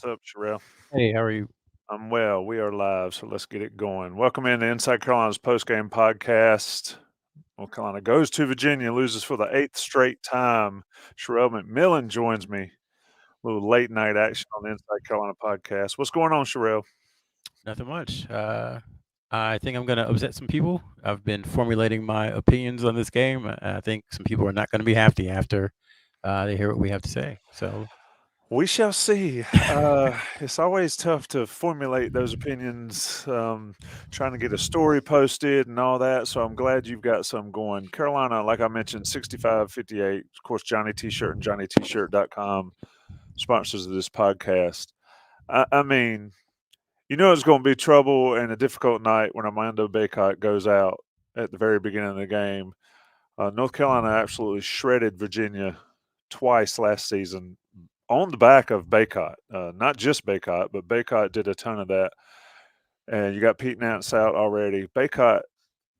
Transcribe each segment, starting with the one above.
What's up, Sherrell? Hey, how are you? I'm well. We are live, so let's get it going. Welcome into Inside Carolina's postgame podcast. North Carolina goes to Virginia, loses for the eighth straight time. Sherrell McMillan joins me. A little late night action on the Inside Carolina podcast. What's going on, Sherrell? Nothing much. I think I'm going to upset some people. I've been formulating my opinions on this game. I think some people are not going to be happy after they hear what we have to say. So, We shall see. It's always tough to formulate those opinions, trying to get a story posted and all that. So I'm glad you've got some going. Carolina, like I mentioned, 65-58. Of course, Johnny T-shirt and JohnnyT-shirt.com sponsors of this podcast. I mean, it's going to be trouble and a difficult night when Armando Bacot goes out at the very beginning of the game. North Carolina absolutely shredded Virginia twice last season on the back of Bacot. Not just Bacot, but Bacot did a ton of that. And you got Pete Nance out already. Bacot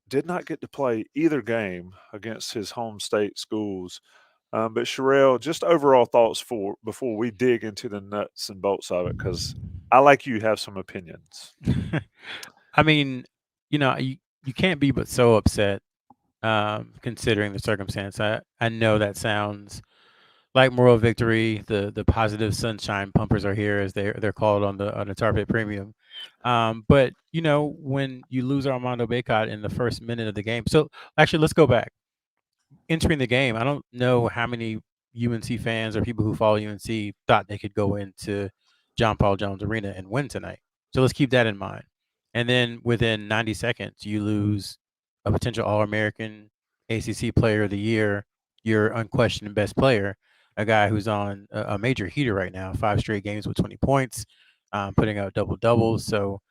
did not get to play either game against his home state schools. But Sherrell, just overall thoughts for before we dig into the nuts and bolts of it, because I like you have some opinions. I mean, you can't be but so upset considering the circumstance. I know that sounds like moral victory. The positive sunshine pumpers are here, as they're called on the Tar Pit Premium. But when you lose Armando Bacot in the first minute of the game, so actually let's go back. Entering the game, I don't know how many UNC fans or people who follow UNC thought they could go into John Paul Jones Arena and win tonight. So let's keep that in mind. And then within 90 seconds, you lose a potential All American, ACC Player of the Year, your unquestioned best player, a guy who's on a major heater right now, 5 straight games with 20 points, putting out double doubles. So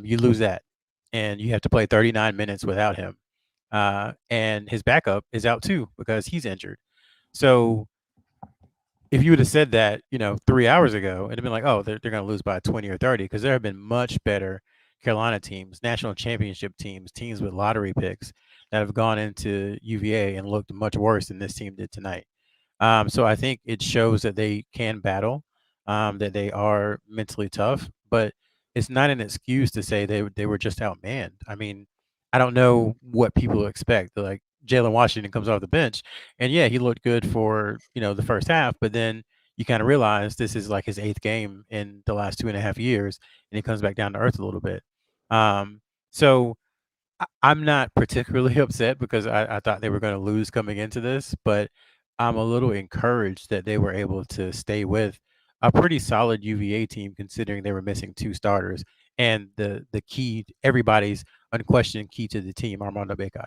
you lose that, and you have to play 39 minutes without him, and his backup is out too because he's injured. So if you would have said that, 3 hours ago, it'd have been like, oh, they're going to lose by 20 or 30, because there have been much better Carolina teams, national championship teams, teams with lottery picks that have gone into UVA and looked much worse than this team did tonight. So I think it shows that they can battle, that they are mentally tough, but it's not an excuse to say they were just outmanned. I mean, I don't know what people expect. Like Jalen Washington comes off the bench, and yeah, he looked good for the first half, but then you kind of realize this is like his eighth game in the last 2.5 years, and he comes back down to earth a little bit. So I'm not particularly upset because I thought they were going to lose coming into this, but I'm a little encouraged that they were able to stay with a pretty solid UVA team, considering they were missing two starters and the key, everybody's unquestioned key to the team, Armando Bacot.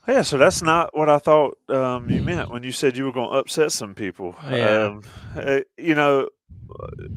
Yeah, so that's not what I thought you meant when you said you were going to upset some people. Yeah. Uh, you know,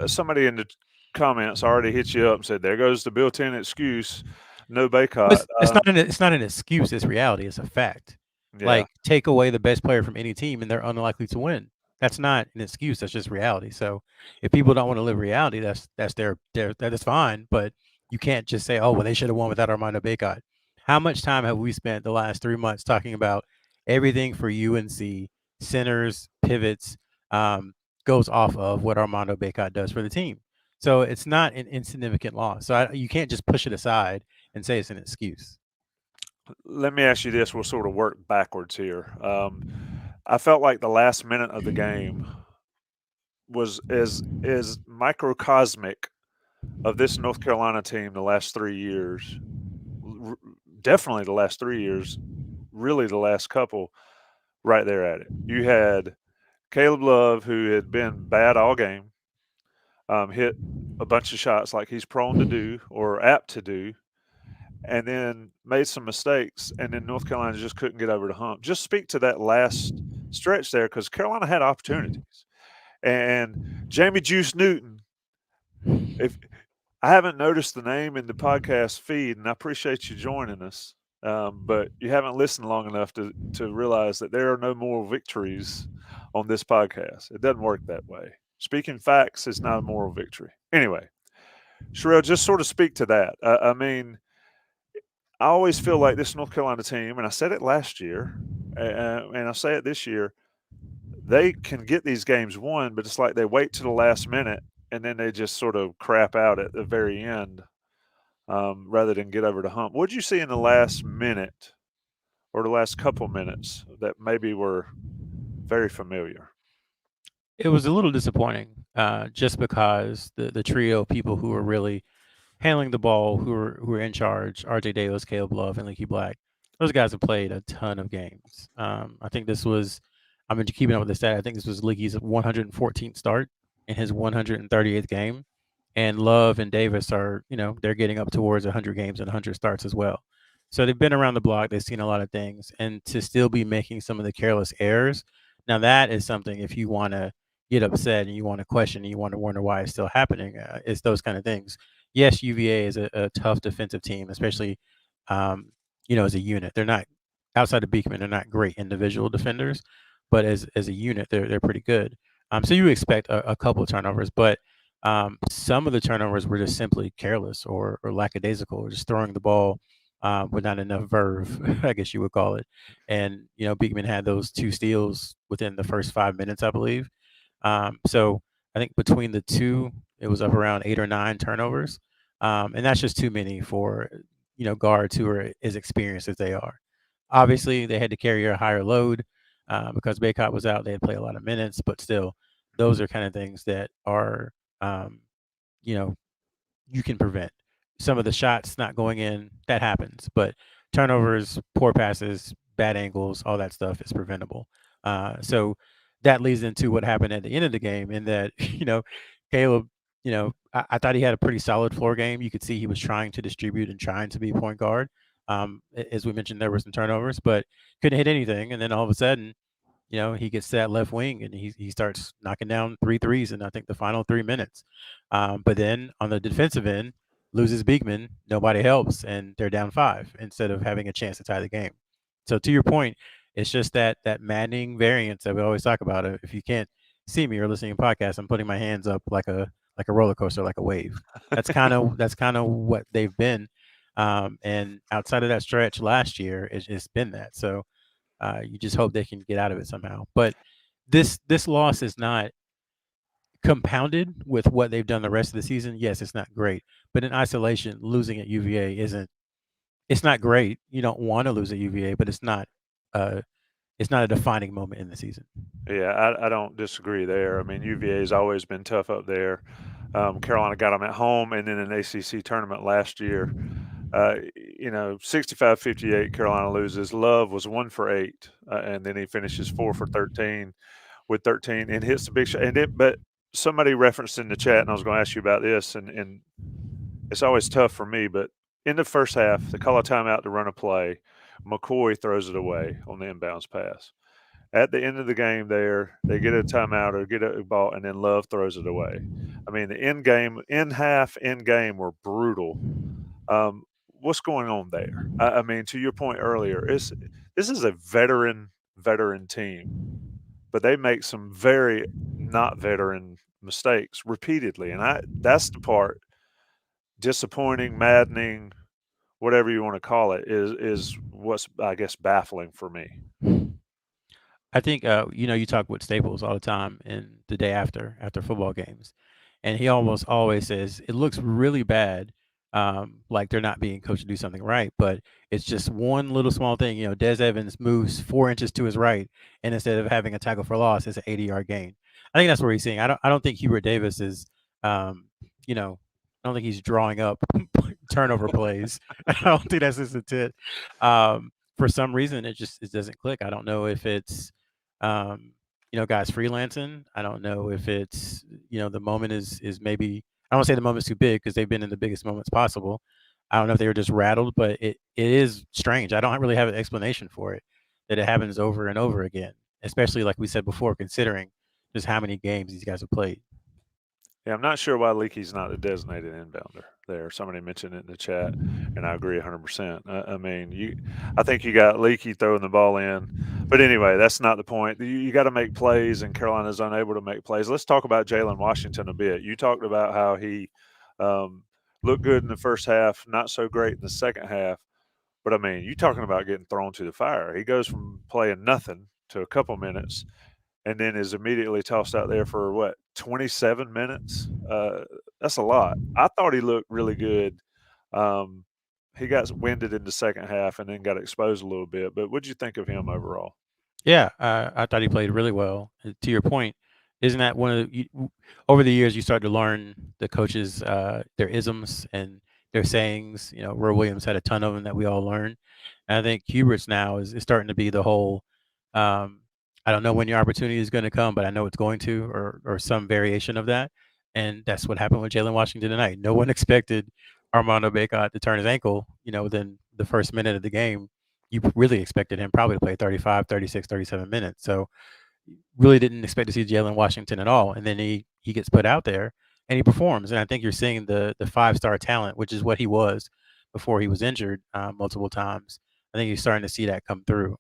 Somebody in the comments already hit you up and said, "There goes the built-in excuse, no Baycott." It's not an excuse. It's reality. It's a fact. Yeah, Like, take away the best player from any team, and they're unlikely to win. That's not an excuse. That's just reality. So, if people don't want to live reality, that's their that is fine. But you can't just say, "Oh, well, they should have won without Armando Bacot." How much time have we spent the last 3 months talking about everything for UNC, centers, pivots, goes off of what Armando Bacot does for the team? So it's not an insignificant loss. So you can't just push it aside and say it's an excuse. let me ask you this. We'll sort of work backwards here. I felt like the last minute of the game was as microcosmic of this North Carolina team the last 3 years. r- Definitely the last 3 years. Really, the last couple. Right there at it. You had Caleb Love, who had been bad all game, hit a bunch of shots like he's prone to do or apt to do, and then made some mistakes, and then North Carolina just couldn't get over the hump. Just speak to that last stretch there, because Carolina had opportunities. And Jamie Juice Newton, if I haven't noticed the name in the podcast feed, and I appreciate you joining us, but you haven't listened long enough to realize that there are no moral victories on this podcast. It doesn't work that way. Speaking facts is not a moral victory. Anyway, Sherrell, just sort of speak to that. I mean, I always feel like this North Carolina team, and I said it last year, and I say it this year, they can get these games won, but it's like they wait to the last minute and then they just sort of crap out at the very end rather than get over the hump. What did you see in the last minute or the last couple minutes that maybe were very familiar? It was a little disappointing, just because the trio of people who were really handling the ball, who were in charge, R.J. Davis, Caleb Love, and Leaky Black. Those guys have played a ton of games. I think this was, I mean, keeping up with the stat, I think this was Leaky's 114th start in his 138th game. And Love and Davis are, they're getting up towards 100 games and 100 starts as well. So they've been around the block. They've seen a lot of things, and to still be making some of the careless errors. Now that is something, if you want to get upset and you want to question and you want to wonder why it's still happening, it's those kind of things. Yes, UVA is a tough defensive team, especially, as a unit. They're not, outside of Beekman, they're not great individual defenders, but as a unit, they're pretty good. So you expect a couple of turnovers, but some of the turnovers were just simply careless or lackadaisical, or just throwing the ball with not enough verve, I guess you would call it. And Beekman had those two steals within the first 5 minutes, I believe. So I think between the two, it was up around 8 or 9 turnovers, and that's just too many for guards who are as experienced as they are. Obviously, they had to carry a higher load because Bacot was out. They had to play a lot of minutes, but still, those are kind of things that are, um, you know, you can prevent. Some of the shots not going in, that happens, but turnovers, poor passes, bad angles, all that stuff is preventable. So that leads into what happened at the end of the game, in that, Caleb, I thought he had a pretty solid floor game. You could see he was trying to distribute and trying to be point guard. As we mentioned, there were some turnovers, but couldn't hit anything. And then all of a sudden, he gets to that left wing and he starts knocking down three threes in, I think, the final 3 minutes. But then on the defensive end, loses Beekman, nobody helps, and they're down 5 instead of having a chance to tie the game. So to your point, it's just that maddening variance that we always talk about. If you can't see me or listening to podcasts, I'm putting my hands up like a roller coaster, like a wave. That's kind of what they've been. And outside of that stretch last year, it's been that. So you just hope they can get out of it somehow. But this loss is not compounded with what they've done the rest of the season. Yes, it's not great, but in isolation, losing at UVA isn't. It's not great. You don't want to lose at UVA, but it's not. Uh, it's not a defining moment in the season. Yeah, I don't disagree there. I mean, UVA has always been tough up there. Carolina got them at home and then an ACC tournament last year. 65-58, Carolina loses. Love was 1 for 8, and then he finishes 4 for 13 with 13 and hits the big shot. But somebody referenced in the chat, and I was going to ask you about this, and it's always tough for me, but in the first half, they call a timeout to run a play. McCoy throws it away on the inbounds pass. At the end of the game there, they get a timeout or get a ball, and then Love throws it away. I mean, the in game were brutal. What's going on there? I mean, to your point earlier, this is a veteran team, but they make some very not veteran mistakes repeatedly, and that's the part disappointing, maddening, whatever you want to call it, is what's, I guess, baffling for me. I think you talk with Staples all the time in the day after football games, and he almost always says it looks really bad, like they're not being coached to do something right, but it's just one little small thing. Des Evans moves 4 inches to his right, and instead of having a tackle for loss, it's an 80-yard gain. I think that's where he's seeing. I don't think Hubert Davis is, I don't think he's drawing up turnover plays. I don't think that's his intent. For some reason, it doesn't click. I don't know if it's guys freelancing. I don't know if it's, the moment is maybe, I don't want to say the moment's too big because they've been in the biggest moments possible. I don't know if they were just rattled, but it is strange. I don't really have an explanation for it, that it happens over and over again, especially like we said before, considering just how many games these guys have played. Yeah, I'm not sure why Leakey's not a designated inbounder there. Somebody mentioned it in the chat, and I agree 100%. I mean, I think you got Leakey throwing the ball in. But anyway, that's not the point. You got to make plays, and Carolina's unable to make plays. Let's talk about Jalen Washington a bit. You talked about how he um, looked good in the first half, not so great in the second half. But, I mean, you talking about getting thrown to the fire. He goes from playing nothing to a couple minutes and then is immediately tossed out there for what, 27 minutes? That's a lot. I thought he looked really good. Um, he got winded in the second half and then got exposed a little bit. But what'd you think of him overall? Yeah, I thought he played really well. To your point, isn't that one of the, over the years you start to learn the coaches their isms and their sayings. You know, Roy Williams had a ton of them that we all learned. And I think Hubert's now is starting to be the whole. Um, I don't know when your opportunity is going to come, but I know it's going to, or some variation of that. And that's what happened with Jalen Washington tonight. No one expected Armando Bacot to turn his ankle. You know, within the first minute of the game, you really expected him probably to play 35, 36, 37 minutes. So really didn't expect to see Jalen Washington at all. And then he gets put out there and he performs. And I think you're seeing the 5-star talent, which is what he was before he was injured multiple times. I think you're starting to see that come through,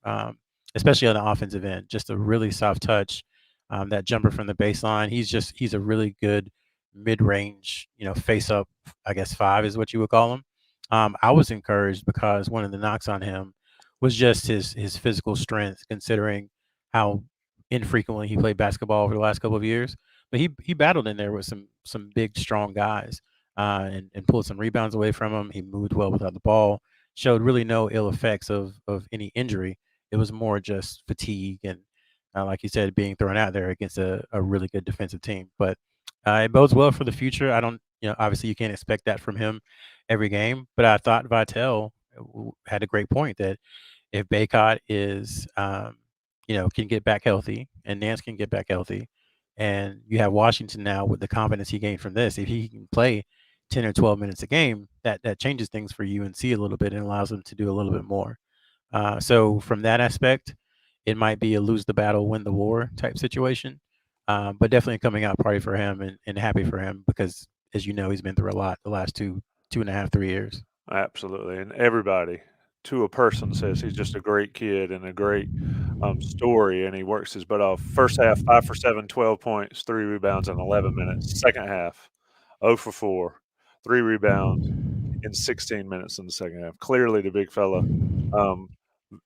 especially on the offensive end. Just a really soft touch, that jumper from the baseline. He's a really good mid range, face up. I guess five is what you would call him. I was encouraged because one of the knocks on him was just his physical strength, considering how infrequently he played basketball over the last couple of years. But he battled in there with some big, strong guys, and pulled some rebounds away from him. He moved well without the ball. Showed really no ill effects of any injury. It was more just fatigue and, like you said, being thrown out there against a really good defensive team. But it bodes well for the future. I don't, obviously you can't expect that from him every game. But I thought Vitale had a great point that if Baycott is, can get back healthy and Nance can get back healthy, and you have Washington now with the confidence he gained from this, if he can play 10 or 12 minutes a game, that changes things for UNC a little bit and allows them to do a little bit more. So from that aspect, it might be a lose the battle, win the war type situation. But definitely coming out party for him and happy for him because, as you know, he's been through a lot the last 2.5, 3 years. Absolutely, and everybody, to a person, says he's just a great kid and a great, story, and he works his butt off. First half, 5 for 7, 12 points, 3 rebounds in 11 minutes. Second half, 0 for 4, 3 rebounds in 16 minutes in the second half. Clearly the big fella, um,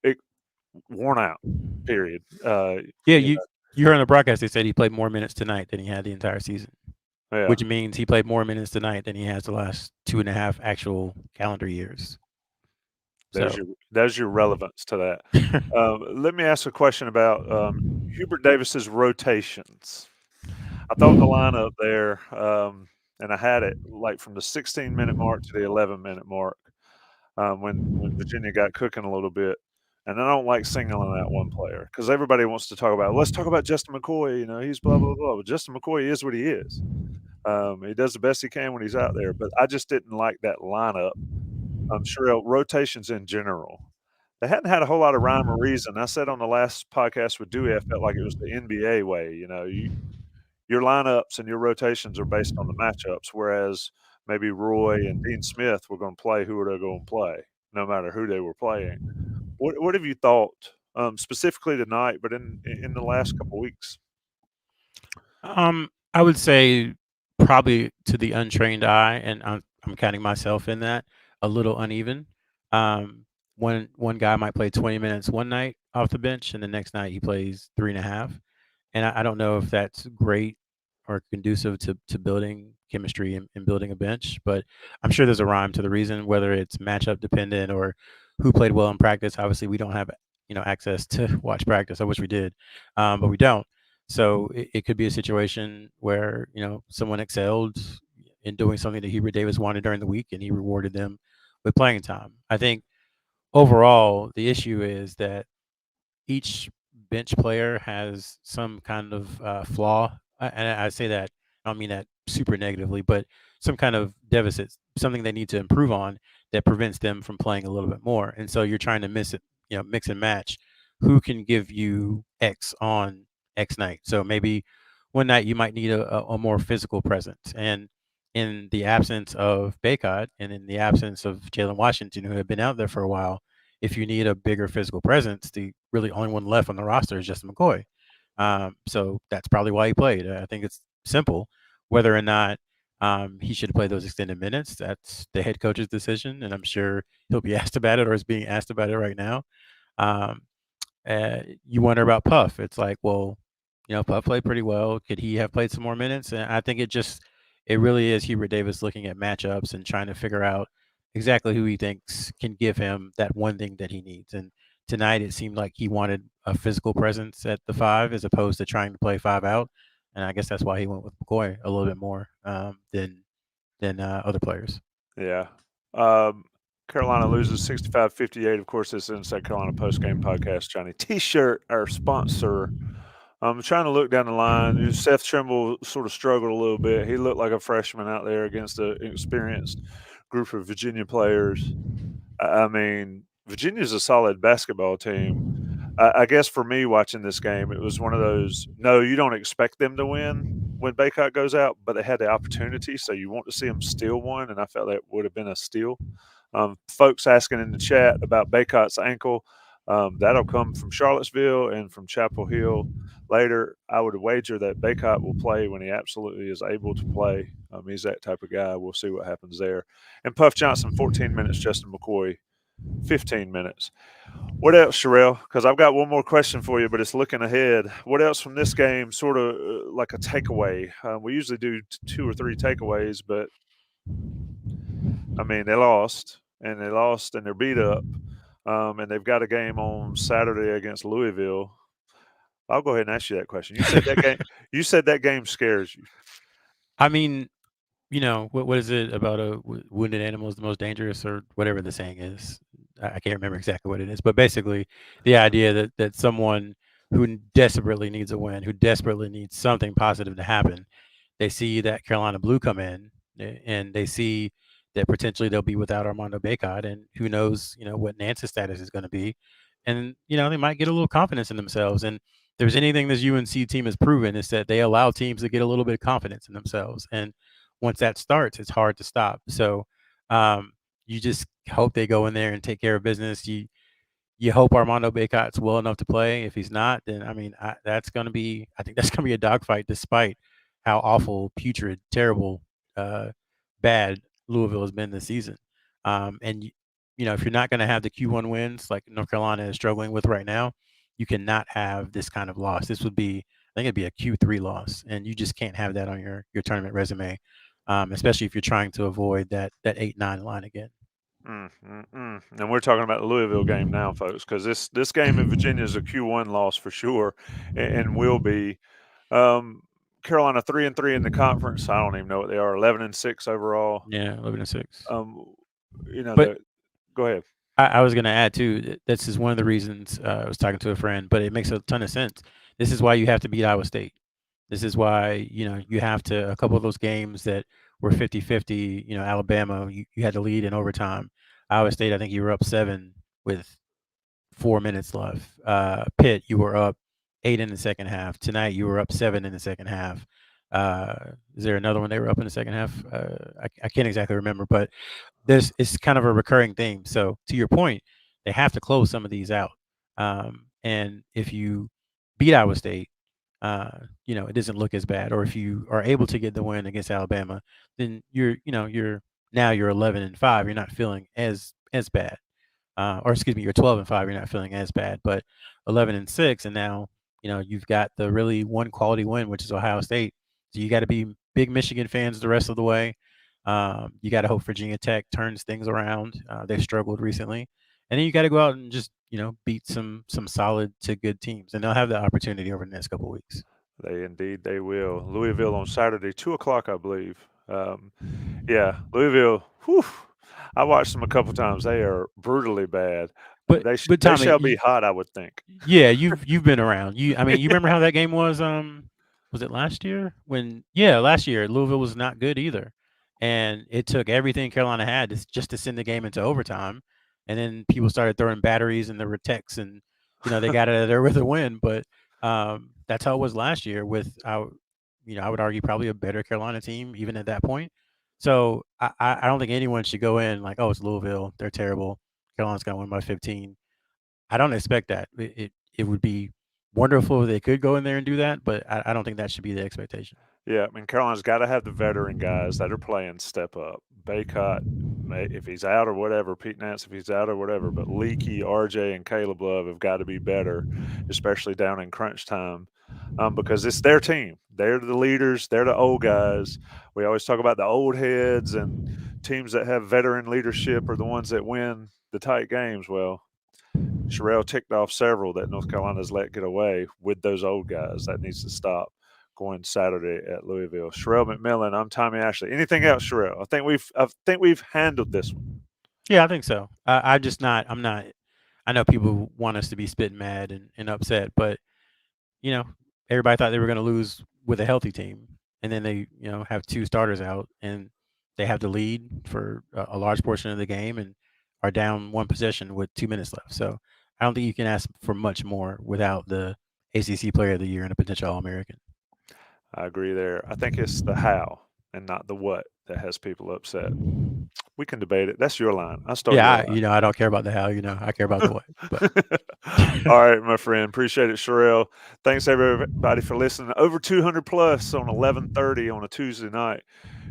it worn out, period. Yeah, You you heard on the broadcast they said he played more minutes tonight than he had the entire season, yeah, which means he played more minutes tonight than he has the last 2.5 actual calendar years. there's So, your relevance to that. Let me ask a question about, Hubert Davis's rotations. I thought the lineup there, and I had it like from the 16-minute mark to the 11-minute mark, when Virginia got cooking a little bit. And I don't like singling out one player because everybody wants to talk about, let's talk about Justin McCoy. He's blah blah blah. But Justin McCoy is what he is. He does the best he can when he's out there. But I just didn't like that lineup. I'm sure rotations in general. They hadn't had a whole lot of rhyme or reason. I said on the last podcast with Dewey, I felt like it was the NBA way. Your lineups and your rotations are based on the matchups, whereas maybe Roy and Dean Smith were gonna play who they're gonna play, no matter who they were playing. What have you thought, specifically tonight, but in the last couple weeks? I would say probably to the untrained eye, and I'm counting myself in that, a little uneven. Um, one guy might play 20 minutes one night off the bench, and the next night he plays 3.5. And I don't know if that's great or conducive to building chemistry and building a bench, but I'm sure there's a rhyme to the reason, whether it's matchup dependent or who played well in practice. Obviously, we don't have access to watch practice. I wish we did, but we don't. So it could be a situation where someone excelled in doing something that Hubert Davis wanted during the week, and he rewarded them with playing time. I think overall the issue is that each bench player has some kind of flaw, and I say that I don't mean that super negatively, but some kind of deficit, something they need to improve on that prevents them from playing a little bit more. And so you're trying to mix and match who can give you X on X night. So maybe one night you might need a more physical presence, and in the absence of Baycott and in the absence of Jalen Washington, who have been out there for a while, if you need a bigger physical presence, the really only one left on the roster is Justin McCoy. So that's probably why he played. I think it's simple. Whether or not he should play those extended minutes, that's the head coach's decision, and I'm sure he'll be asked about it or is being asked about it right now. Um, you wonder about Puff. It's like, well, Puff played pretty well. Could he have played some more minutes? And I think it really is Hubert Davis looking at matchups and trying to figure out exactly who he thinks can give him that one thing that he needs. And tonight it seemed like he wanted a physical presence at the five as opposed to trying to play five out. And I guess that's why he went with McCoy a little bit more than other players. Yeah. Um, Carolina loses 65-58. Of course, this is Inside Carolina Postgame Podcast. Johnny T-shirt, our sponsor. I'm trying to look down the line. Seth Trimble sort of struggled a little bit. He looked like a freshman out there against an experienced group of Virginia players. I mean, Virginia's a solid basketball team. I guess for me watching this game, it was one of those, no, you don't expect them to win when Bacot goes out, but they had the opportunity, so you want to see them steal one, and I felt that would have been a steal. Folks asking in the chat about Bacot's ankle. That'll come from Charlottesville and from Chapel Hill later. I would wager that Bacot will play when he absolutely is able to play. He's that type of guy. We'll see what happens there. And Puff Johnson, 14 minutes. Justin McCoy, 15 minutes. What else, Sherrell? Because I've got one more question for you, but it's looking ahead. What else from this game, sort of like a takeaway? We usually do 2 or 3 takeaways, but I mean, they lost, and they're beat up, and they've got a game on Saturday against Louisville. I'll go ahead and ask you that question. You said that game. You said that game scares you. I mean, what is it about a wounded animal is the most dangerous or whatever the saying is. I can't remember exactly what it is, but basically the idea that someone who desperately needs a win, who desperately needs something positive to happen, they see that Carolina Blue come in and they see that potentially they'll be without Armando Bacot, and who knows, what Nance's status is going to be, and they might get a little confidence in themselves. And if there's anything this UNC team has proven is that they allow teams to get a little bit of confidence in themselves, and once that starts, it's hard to stop. So you just hope they go in there and take care of business. You hope Armando Bacot's well enough to play. If he's not, then I mean that's going to be. I think that's going to be a dogfight, despite how awful, putrid, terrible, bad Louisville has been this season. And if you're not going to have the Q1 wins like North Carolina is struggling with right now, you cannot have this kind of loss. This would be, I think, it'd be a Q3 loss, and you just can't have that on your tournament resume, especially if you're trying to avoid that 8-9 line again. And we're talking about the Louisville game now, folks, because this game in Virginia is a Q1 loss for sure, and will be. Carolina 3-3 in the conference. I don't even know what they are. 11-6 overall. Yeah, 11-6. But go ahead. I was going to add too. This is one of the reasons I was talking to a friend, but it makes a ton of sense. This is why you have to beat Iowa State. This is why you have to, a couple of those games that were 50-50. Alabama, you had to lead in overtime. Iowa State, I think you were up 7 with 4 minutes left. Pitt, you were up 8 in the second half. Tonight, you were up 7 in the second half. Is there another one they were up in the second half? I can't exactly remember, but it's kind of a recurring theme. So to your point, they have to close some of these out. And if you beat Iowa State, it doesn't look as bad. Or if you are able to get the win against Alabama, then you're 11-5. You're not feeling as bad. Or excuse me, you're 12-5. You're not feeling as bad, but 11-6, and now you've got the really one quality win, which is Ohio State. So you got to be big Michigan fans the rest of the way. You got to hope Virginia Tech turns things around. They've struggled recently, and then you got to go out and just beat some solid to good teams, and they'll have the opportunity over the next couple of weeks. They will. Louisville on Saturday, 2:00, I believe. Yeah, Louisville. Whew, I watched them a couple times. They are brutally bad. But They Tommy, shall be hot, I would think. yeah, you've been around. I mean, you remember how that game was? Was it last year? Last year Louisville was not good either, and it took everything Carolina had just to send the game into overtime, and then people started throwing batteries and there were techs, and they got out of there with a win. But that's how it was last year. I would argue probably a better Carolina team even at that point. So I don't think anyone should go in like, oh, it's Louisville, they're terrible. Carolina's gonna win by 15. I don't expect that. It would be wonderful if they could go in there and do that, but I don't think that should be the expectation. Yeah, I mean, Carolina's got to have the veteran guys that are playing step up. Bacot, if he's out or whatever, Pete Nance, if he's out or whatever, but Leaky, RJ, and Caleb Love have got to be better, especially down in crunch time. because it's their team. They're the leaders. They're the old guys. We always talk about the old heads, and teams that have veteran leadership are the ones that win the tight games. Well, Sherrell ticked off several that North Carolina's let get away with those old guys. That needs to stop going Saturday at Louisville. Sherrell McMillan, I'm Tommy Ashley. Anything else, Sherrell? I think we've handled this one. Yeah, I think so. I'm just not. I'm not. I know people want us to be spitting mad and upset, but you know, everybody thought they were going to lose with a healthy team, and then they have two starters out, and they have the lead for a large portion of the game, and are down one possession with 2 minutes left. So I don't think you can ask for much more without the ACC Player of the Year and a potential All-American. I agree there. I think it's the how and not the what that has people upset. We can debate it. That's your line. I stole Yeah, your line. I don't care about the how. I care about the what. But All right, my friend. Appreciate it, Sherrell. Thanks everybody for listening. Over 200 plus on 11:30 on a Tuesday night.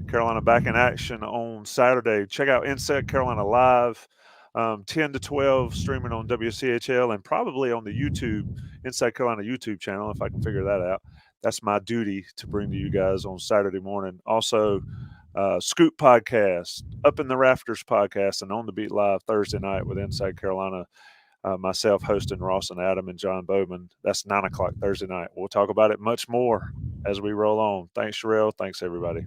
Carolina back in action on Saturday. Check out Inside Carolina Live, 10 to 12, streaming on WCHL and probably on the YouTube, Inside Carolina YouTube channel, if I can figure that out. That's my duty to bring to you guys on Saturday morning. Also, Scoop Podcast, Up in the Rafters Podcast, and On the Beat Live Thursday night with Inside Carolina. Myself hosting Ross and Adam and John Bowman. That's 9 o'clock Thursday night. We'll talk about it much more as we roll on. Thanks, Sherrell. Thanks, everybody.